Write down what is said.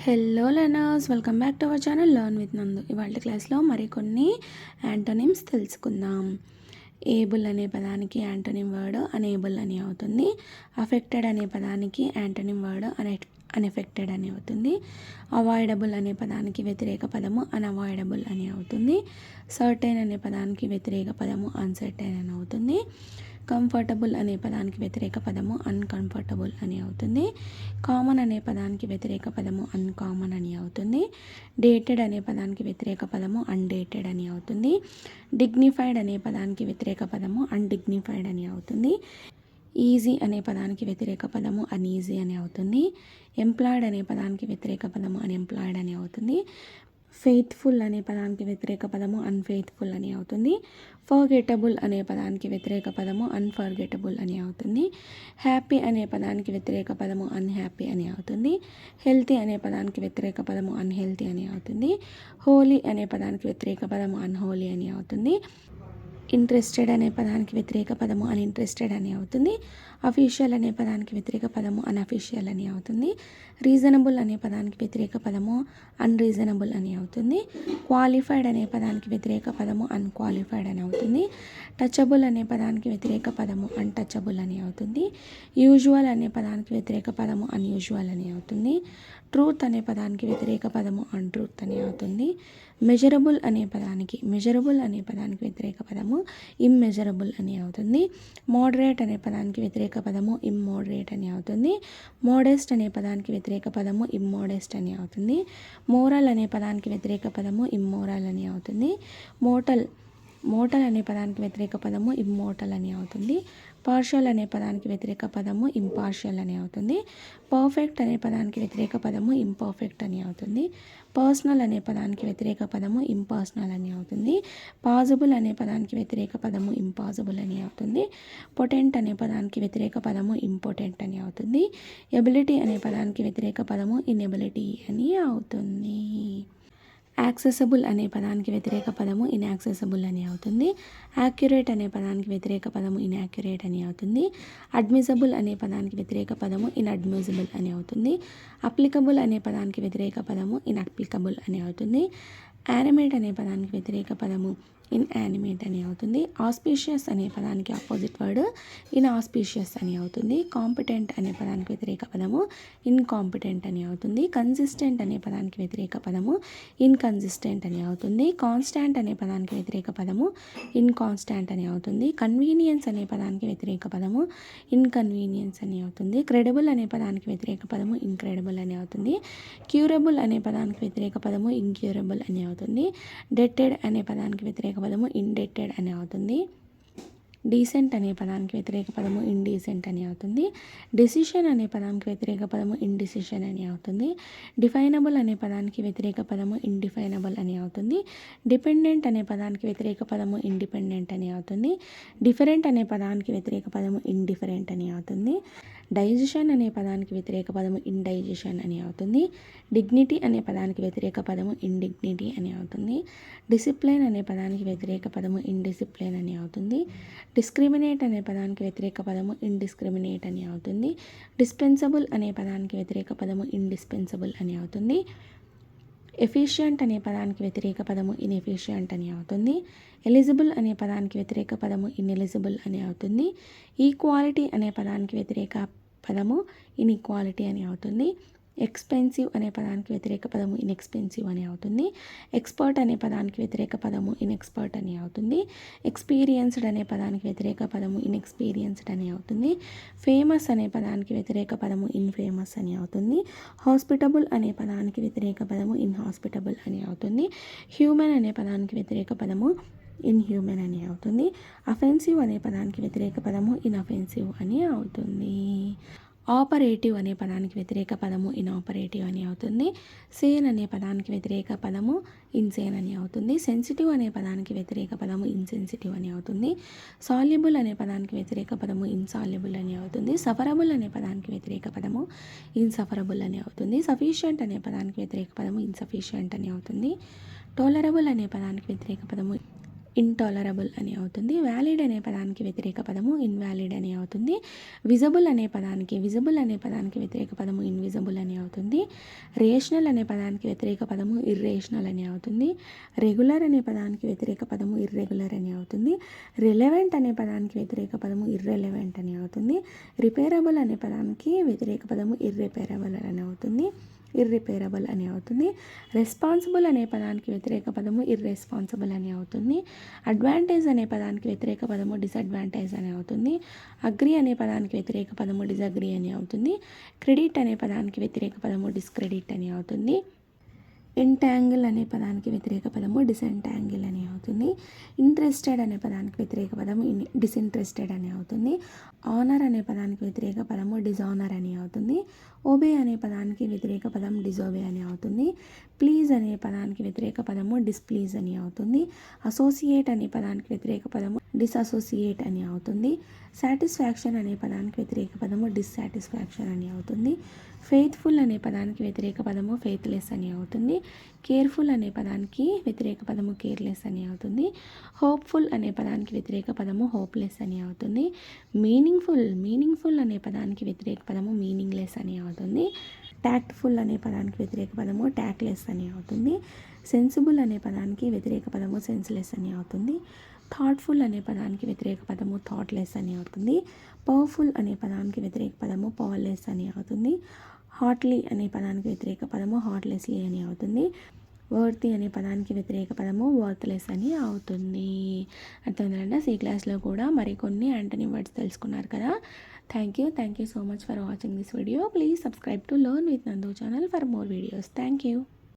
Hello learners, welcome back to our channel learn with నందు. ఇవాళ క్లాస్లో మరికొన్ని యాంటోనిమ్స్ తెలుసుకుందాం. ఏబుల్ అనే పదానికి యాంటోనిమ్ వర్డ్ అనేబుల్ అని అవుతుంది. అఫెక్టెడ్ అనే పదానికి యాంటోనిమ్ వర్డ్ అన్ఎఫెక్టెడ్ అని అవుతుంది. అవాయిడబుల్ అనే పదానికి వ్యతిరేక పదము అన్అవాయిడబుల్ అని అవుతుంది. సర్టైన్ అనే పదానికి వ్యతిరేక పదము అన్సర్టైన్ అని అవుతుంది. కంఫర్టబుల్ అనే పదానికి వ్యతిరేక పదము అన్కంఫర్టబుల్ అని అవుతుంది. కామన్ అనే పదానికి వ్యతిరేక పదము అన్కామన్ అని అవుతుంది. డేటెడ్ అనే పదానికి వ్యతిరేక పదము అన్డేటెడ్ అని అవుతుంది. డిగ్నిఫైడ్ అనే పదానికి వ్యతిరేక పదము అన్డిగ్నిఫైడ్ అని అవుతుంది. ఈజీ అనే పదానికి వ్యతిరేక పదము అన్ఈజీ అని అవుతుంది. ఎంప్లాయిడ్ అనే పదానికి వ్యతిరేక పదము అన్ఎంప్లాయిడ్ అని అవుతుంది. ఫెయిత్ఫుల్ అనే పదానికి వ్యతిరేక పదము అన్ఫెయిత్ఫుల్ అని అవుతుంది. ఫర్గెటబుల్ అనే పదానికి వ్యతిరేక పదము అన్ఫర్గెటబుల్ అని అవుతుంది. హ్యాపీ అనే పదానికి వ్యతిరేక పదము అన్హ్యాపీ అని అవుతుంది. హెల్తీ అనే పదానికి వ్యతిరేక పదము అన్హెల్తీ అని అవుతుంది. హోలీ అనే పదానికి వ్యతిరేక పదము అన్హోలీ అని అవుతుంది. ఇంట్రెస్టెడ్ అనే పదానికి వ్యతిరేక పదము అన్ఇంట్రెస్టెడ్ అని అవుతుంది. అఫీషియల్ అనే పదానికి వ్యతిరేక పదము అన్అఫీషియల్ అని అవుతుంది. రీజనబుల్ అనే పదానికి వ్యతిరేక పదము అన్రీజనబుల్ అని అవుతుంది. క్వాలిఫైడ్ అనే పదానికి వ్యతిరేక పదము అన్క్వాలిఫైడ్ అని అవుతుంది. టచబుల్ అనే పదానికి వ్యతిరేక పదము అన్టచబుల్ అని అవుతుంది. యూజువల్ అనే పదానికి వ్యతిరేక పదము అన్యూజువల్ అని అవుతుంది. ట్రూత్ అనే పదానికి వ్యతిరేక పదము అన్ట్రూత్ అని అవుతుంది. మెజరబుల్ అనే పదానికి వ్యతిరేక పదము ఇమ్మెజరబుల్ అని అవుతుంది. మోడరేట్ అనే పదానికి వ్యతిరేక పదము ఇమ్మోడరేట్ అని అవుతుంది. మోడెస్ట్ అనే పదానికి వ్యతిరేక పదము ఇమ్మోడెస్ట్ అని అవుతుంది. మోరల్ అనే పదానికి వ్యతిరేక పదము ఇమ్మోరల్ అని అవుతుంది. మోటల్ అనే పదానికి వ్యతిరేక పదము ఇమ్మోటల్ అని అవుతుంది. పార్షియల్ అనే పదానికి వ్యతిరేక పదము ఇంపార్షియల్ అని అవుతుంది. పర్ఫెక్ట్ అనే పదానికి వ్యతిరేక పదము ఇంపర్ఫెక్ట్ అని అవుతుంది. పర్సనల్ అనే పదానికి వ్యతిరేక పదము ఇంపర్సనల్ అని అవుతుంది. పాజిబుల్ అనే పదానికి వ్యతిరేక పదము ఇంపాసిబుల్ అని అవుతుంది. పొటెంట్ అనే పదానికి వ్యతిరేక పదము ఇంపార్టెంట్ అని అవుతుంది. ఎబిలిటీ అనే పదానికి వ్యతిరేక పదము ఇన్ఎబిలిటీ అని అవుతుంది. యాక్సెసబుల్ అనే పదానికి వ్యతిరేక పదము ఇన్యాక్సెసబుల్ అని అవుతుంది. యాక్యురేట్ అనే పదానికి వ్యతిరేక పదము ఇన్యాక్యురేట్ అని అవుతుంది. అడ్మిసబుల్ అనే పదానికి వ్యతిరేక పదము ఇన్అడ్మిసిబుల్ అని అవుతుంది. అప్లికబుల్ అనే పదానికి వ్యతిరేక పదము ఇన్అప్లికబుల్ అని అవుతుంది. యానిమేట్ అనే పదానికి వ్యతిరేక పదము ఇన్యానిమేట్ అని అవుతుంది. ఆస్పీషియస్ అనే పదానికి ఆపోజిట్ వర్డ్ ఇన్ఆస్పీషియస్ అని అవుతుంది. కాంపిటెంట్ అనే పదానికి వ్యతిరేక పదము ఇన్కాంపిటెంట్ అని అవుతుంది. కన్సిస్టెంట్ అనే పదానికి వ్యతిరేక పదము ఇన్కన్సిస్టెంట్ అని అవుతుంది. కాన్స్టాంట్ అనే పదానికి వ్యతిరేక పదము ఇన్కాన్స్టాంట్ అని అవుతుంది. కన్వీనియన్స్ అనే పదానికి వ్యతిరేక పదము ఇన్కన్వీనియన్స్ అని అవుతుంది. క్రెడిబుల్ అనే పదానికి వ్యతిరేక పదము ఇన్క్రెడిబుల్ అని అవుతుంది. క్యూరబుల్ అనే పదానికి వ్యతిరేక పదము ఇన్క్యూరబుల్ అని అవుతుంది. డెటెడ్ అనే పదానికి వ్యతిరేక పదము ఇండెటెడ్ అని అవుతుంది. డీసెంట్ అనే పదానికి వ్యతిరేక పదము ఇండీసెంట్ అని అవుతుంది. డెసిషన్ అనే పదానికి వ్యతిరేక పదము ఇండిసిషన్ అని అవుతుంది. డిఫైనబుల్ అనే పదానికి వ్యతిరేక పదము ఇండిఫైనబుల్ అని అవుతుంది. డిపెండెంట్ అనే పదానికి వ్యతిరేక పదము ఇండిపెండెంట్ అని అవుతుంది. డిఫరెంట్ అనే పదానికి వ్యతిరేక పదము ఇండిఫరెంట్ అని అవుతుంది. డైజెషన్ అనే పదానికి వ్యతిరేక పదము ఇండైజెషన్ అని అవుతుంది. డిగ్నిటీ అనే పదానికి వ్యతిరేక పదము ఇండిగ్నిటీ అని అవుతుంది. డిసిప్లైన్ అనే పదానికి వ్యతిరేక పదము ఇండిసిప్లైన్ అని అవుతుంది. డిస్క్రిమినేట్ అనే పదానికి వ్యతిరేక పదము ఇండిస్క్రిమినేట్ అని అవుతుంది. డిస్పెన్సబుల్ అనే పదానికి వ్యతిరేక పదము ఇండిస్పెన్సబుల్ అని అవుతుంది. ఎఫిషియంట్ అనే పదానికి వ్యతిరేక పదము ఇన్ఎఫిషియంట్ అని అవుతుంది. ఎలిజిబుల్ అనే పదానికి వ్యతిరేక పదము ఇన్ఎలిజిబుల్ అని అవుతుంది. ఈక్వాలిటీ అనే పదానికి వ్యతిరేక పదము ఇన్ఈక్వాలిటీ అని అవుతుంది. ఎక్స్పెన్సివ్ అనే పదానికి వ్యతిరేక పదము ఇన్ఎక్స్పెన్సివ్ అని అవుతుంది. ఎక్స్పర్ట్ అనే పదానికి వ్యతిరేక పదము ఇన్ఎక్స్పర్ట్ అని అవుతుంది. ఎక్స్పీరియన్స్డ్ అనే పదానికి వ్యతిరేక పదము ఇన్ఎక్స్పీరియన్స్డ్ అని అవుతుంది. ఫేమస్ అనే పదానికి వ్యతిరేక పదము ఇన్ఫేమస్ అని అవుతుంది. హాస్పిటబుల్ అనే పదానికి వ్యతిరేక పదము ఇన్హాస్పిటబుల్ అని అవుతుంది. హ్యూమన్ అనే పదానికి వ్యతిరేక పదము ఇన్హ్యూమన్ అని అవుతుంది. అఫెన్సివ్ అనే పదానికి వ్యతిరేక పదము ఇన్అఫెన్సివ్ అని అవుతుంది. ఆపరేటివ్ అనే పదానికి వ్యతిరేక పదము ఇన్ఆపరేటివ్ అని అవుతుంది. సేన్ అనే పదానికి వ్యతిరేక పదము ఇన్సేన్ అని అవుతుంది. సెన్సిటివ్ అనే పదానికి వ్యతిరేక పదము ఇన్సెన్సిటివ్ అని అవుతుంది. సాల్యుబుల్ అనే పదానికి వ్యతిరేక పదము ఇన్సాల్యుబుల్ అని అవుతుంది. సఫరబుల్ అనే పదానికి వ్యతిరేక పదము ఇన్సఫరబుల్ అని అవుతుంది. సఫిషియంట్ అనే పదానికి వ్యతిరేక పదము ఇన్సఫిషియంట్ అని అవుతుంది. టోలరబుల్ అనే పదానికి వ్యతిరేక పదము ఇంటాలరబుల్ అని అవుతుంది. వ్యాలిడ్ అనే పదానికి వ్యతిరేక పదము ఇన్వాలిడ్ అని అవుతుంది. విజిబుల్ అనే పదానికి వ్యతిరేక పదము ఇన్విజిబుల్ అని అవుతుంది. రేషనల్ అనే పదానికి వ్యతిరేక పదము ఇర్రేషనల్ అని అవుతుంది. రెగ్యులర్ అనే పదానికి వ్యతిరేక పదము ఇర్రెగ్యులర్ అని అవుతుంది. రిలెవెంట్ అనే పదానికి వ్యతిరేక పదము ఇర్రెలెవెంట్ అని అవుతుంది. రిపేరబుల్ అనే పదానికి వ్యతిరేక పదము ఇర్రిపేరబుల్ అని అవుతుంది. రెస్పాన్సిబుల్ అనే పదానికి వ్యతిరేక పదము ఇర్రెస్పాన్సిబుల్ అని అవుతుంది. అడ్వాంటేజ్ అనే పదానికి వ్యతిరేక పదము డిసడ్వాంటేజ్ అని అవుతుంది. అగ్రి అనే పదానికి వ్యతిరేక పదము డిజగ్రీ అని అవుతుంది. క్రెడిట్ అనే పదానికి వ్యతిరేక పదము డిస్క్రెడిట్ అని అవుతుంది. ఎంటాంగిల్ అనే పదానికి వ్యతిరేక పదము డిసెంటాంగిల్ అని అవుతుంది. ఇంట్రెస్టెడ్ అనే పదానికి వ్యతిరేక పదము డిసింట్రెస్టెడ్ అని అవుతుంది. ఆనర్ అనే పదానికి వ్యతిరేక పదము డిజానర్ అని అవుతుంది. ఒబే అనే పదానికి వ్యతిరేక పదం డిజోబే అని అవుతుంది. ప్లీజ్ అనే పదానికి వ్యతిరేక పదము డిస్ప్లీజ్ అని అవుతుంది. అసోసియేట్ అనే పదానికి వ్యతిరేక పదము డిసఅసోసియేట్ అని అవుతుంది. సాటిస్ఫాక్షన్ అనే పదానికి వ్యతిరేక పదము డిస్సాటిస్ఫాక్షన్ అని అవుతుంది. ఫెయిత్ఫుల్ అనే పదానికి వ్యతిరేక పదము ఫెయిత్లెస్ అని అవుతుంది. కేర్ఫుల్ అనే పదానికి వ్యతిరేక పదము కేర్లెస్ అని అవుతుంది. హోప్ఫుల్ అనే పదానికి వ్యతిరేక పదము హోప్లెస్ అని అవుతుంది. మీనింగ్ఫుల్ అనే పదానికి వ్యతిరేక పదము మీనింగ్లెస్ అని అవుతుంది. టాక్ట్ఫుల్ అనే పదానికి వ్యతిరేక పదము టాక్లెస్ అని అవుతుంది. సెన్సిబుల్ అనే పదానికి వ్యతిరేక పదము సెన్స్లెస్ అని అవుతుంది. థాట్ఫుల్ అనే పదానికి వ్యతిరేక పదము థాట్లెస్ అని అవుతుంది. పవర్ఫుల్ అనే పదానికి వ్యతిరేక పదము పవర్లెస్ అని అవుతుంది. హాట్లీ అనే పదానికి వ్యతిరేక పదము హార్ట్లెస్లీ అని అవుతుంది. వర్తీ అనే పదానికి వ్యతిరేక పదము వర్త్లెస్ అని అవుతుంది. అర్థమైందండి. సి క్లాస్లో కూడా మరికొన్ని యాంటోనిమ్ వర్డ్స్ తెలుసుకున్నారు కదా. Thank you so much for watching this video. Please subscribe to learn with Nandu channel for more videos. Thank you.